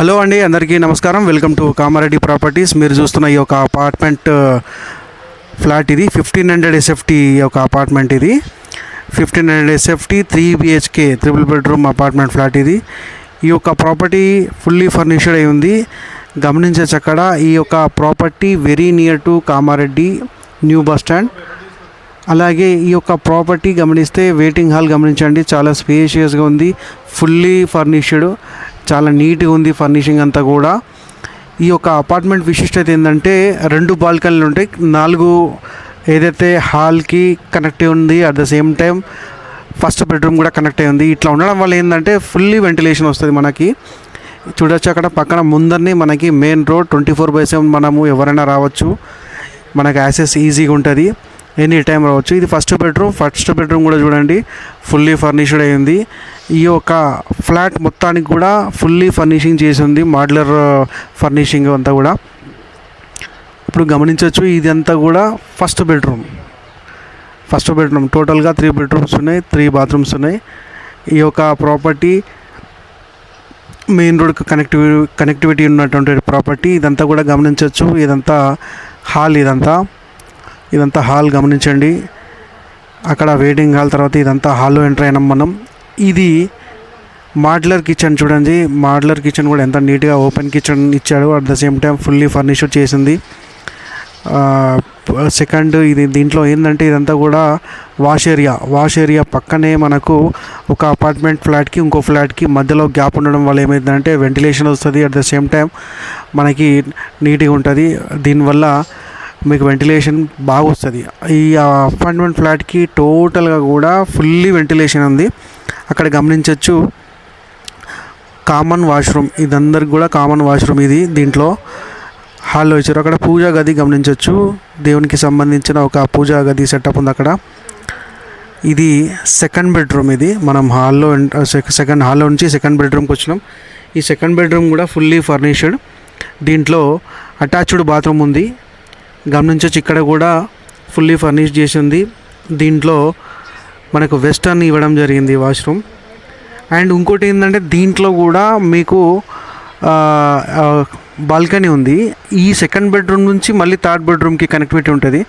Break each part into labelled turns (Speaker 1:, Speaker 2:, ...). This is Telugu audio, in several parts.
Speaker 1: హలో అండి, అందరికీ నమస్కారం. Welcome to Kamareddy properties. మీరు చూస్తున్న ఈ యొక్క అపార్ట్మెంట్ ఫ్లాట్ ఇది 1500 SFT ఒక అపార్ట్మెంట్. ఇది 1500 SFT 3 BHK triple bedroom apartment flat. ఇది ఈ యొక్క ప్రాపర్టీ ఫుల్లీ ఫర్నిష్డ్ అయి ఉంది. గమనించవచ్చు అక్కడ ఈ యొక్క property very near to Kamareddy new bus stand. అలాగే ఈ యొక్క ప్రాపర్టీ గమనిస్తే వెయిటింగ్ హాల్ గమనించండి, చాలా స్పేషియస్గా ఉంది, ఫుల్లీ ఫర్నిష్డ్, చాలా నీట్గా ఉంది ఫర్నిషింగ్ అంతా కూడా. ఈ యొక్క అపార్ట్మెంట్ విశిష్టత ఏంటంటే 2 బాల్కనీలు ఉంటాయి, 4 ఏదైతే హాల్కి కనెక్ట్ అయి ఉంది, at the same time first bedroom కూడా కనెక్ట్ అయి ఉంది. ఇట్లా ఉండడం వల్ల ఏంటంటే ఫుల్లీ వెంటిలేషన్ వస్తుంది మనకి. చూడొచ్చు అక్కడ పక్కన ముందరనే మనకి మెయిన్ రోడ్ 24/7 మనము ఎవరైనా రావచ్చు, మనకి యాక్సెస్ ఈజీగా ఉంటుంది, ఎనీ టైం రావచ్చు. ఇది ఫస్ట్ బెడ్రూమ్ కూడా చూడండి ఫుల్లీ ఫర్నిష్డ్ అయ్యింది. ఈ యొక్క ఫ్లాట్ మొత్తానికి కూడా ఫుల్లీ ఫర్నిషింగ్ చేసి ఉంది, మాడ్యులర్ ఫర్నిషింగ్ అంతా కూడా. ఇప్పుడు గమనించవచ్చు ఇదంతా కూడా ఫస్ట్ బెడ్రూమ్ టోటల్గా 3 బెడ్రూమ్స్ ఉన్నాయి, 3 బాత్రూమ్స్ ఉన్నాయి. ఈ యొక్క ప్రాపర్టీ మెయిన్ రోడ్కి కనెక్టివిటీ ఉన్నటువంటి ప్రాపర్టీ. ఇదంతా కూడా గమనించవచ్చు, ఇదంతా హాల్, ఇదంతా హాల్ గమనించండి. అక్కడ వెయిటింగ్ హాల్, తర్వాత ఇదంతా హాల్లో ఎంటర్ అయినాం మనం. ఇది మాడ్యులర్ కిచెన్ చూడండి, మాడ్యులర్ కిచెన్ కూడా ఎంత నీట్గా ఓపెన్ కిచెన్ ఇచ్చాడు, at the same time fully furnished చేసింది. సెకండ్ ఇది దీంట్లో ఏంటంటే ఇదంతా కూడా వాష్ ఏరియా పక్కనే మనకు ఒక అపార్ట్మెంట్ ఫ్లాట్కి ఇంకో ఫ్లాట్కి మధ్యలో గ్యాప్ ఉండడం వల్ల ఏమైందంటే వెంటిలేషన్ వస్తుంది, అట్ ద సేమ్ టైం మనకి నీట్గా ఉంటుంది. దీనివల్ల మీకు వెంటిలేషన్ బాగా వస్తుంది. ఈ అపార్ట్మెంట్ ఫ్లాట్కి టోటల్గా కూడా ఫుల్లీ వెంటిలేషన్ ఉంది. అక్కడ గమనించవచ్చు కామన్ వాష్రూమ్, ఇదందరికి కూడా కామన్ వాష్రూమ్. ఇది దీంట్లో హాల్లో ఇచ్చారు. అక్కడ పూజా గది గమనించవచ్చు, దేవునికి సంబంధించిన ఒక పూజా గది సెటప్ ఉంది అక్కడ. ఇది సెకండ్ బెడ్రూమ్. ఇది మనం హాల్లో నుంచి సెకండ్ బెడ్రూమ్కి వచ్చినాం. ఈ సెకండ్ బెడ్రూమ్ కూడా ఫుల్లీ ఫర్నిష్డ్. దీంట్లో అటాచ్డ్ బాత్రూమ్ ఉంది, గమనించవచ్చు. ఇక్కడ కూడా ఫుల్లీ ఫర్నిష్ చేసి ఉంది. దీంట్లో మనకు వెస్టర్న్ ఇవ్వడం జరిగింది వాష్రూమ్. అండ్ ఇంకోటి ఏంటంటే దీంట్లో కూడా మీకు బాల్కనీ ఉంది. ఈ సెకండ్ బెడ్రూమ్ నుంచి మళ్ళీ థర్డ్ బెడ్రూమ్కి కనెక్టివిటీ ఉంటుంది.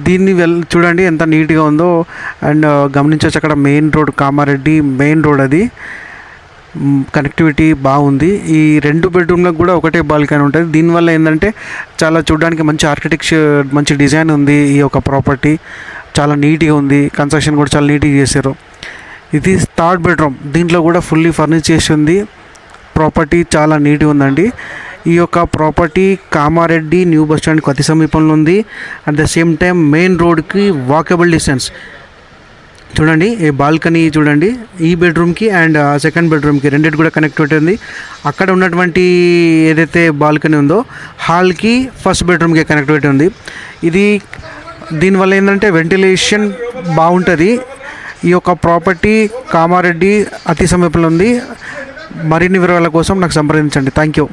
Speaker 1: దీన్ని చూడండి ఎంత నీట్గా ఉందో. అండ్ గమనించవచ్చు అక్కడ main road, Kamareddy main road, అది కనెక్టివిటీ బాగుంది. ఈ 2 బెడ్రూమ్లకు కూడా ఒకటే బాల్కనీ ఉంటుంది. దీనివల్ల ఏంటంటే చాలా చూడడానికి మంచి ఆర్కిటెక్చర్, మంచి డిజైన్ ఉంది. ఈ యొక్క ప్రాపర్టీ చాలా నీట్గా ఉంది, కన్స్ట్రక్షన్ కూడా చాలా నీట్గా చేశారు. ఇది థర్డ్ బెడ్రూమ్, దీంట్లో కూడా ఫుల్లీ ఫర్నిచ్ చేసి ఉంది. ప్రాపర్టీ చాలా నీట్గా ఉందండి. ఈ యొక్క ప్రాపర్టీ కామారెడ్డి న్యూ బస్ స్టాండ్కి అతి సమీపంలో ఉంది. At the same time main రోడ్కి వాకబుల్ డిస్టెన్స్. చూడండి ఈ బాల్కనీ చూడండి, ఈ బెడ్రూమ్కి అండ్ సెకండ్ బెడ్రూమ్కి రెండింటి కూడా కనెక్టివిటీ ఉంది. అక్కడ ఉన్నటువంటి ఏదైతే బాల్కనీ ఉందో హాల్కి ఫస్ట్ బెడ్రూమ్కి కనెక్టివిటీ ఉంది. ఇది దీనివల్ల ఏంటంటే వెంటిలేషన్ బాగుంటుంది. ఈ యొక్క ప్రాపర్టీ కామారెడ్డి అతి సమీపంలో ఉంది. మరిన్ని వివరాల కోసం నాకు సంప్రదించండి. Thank you.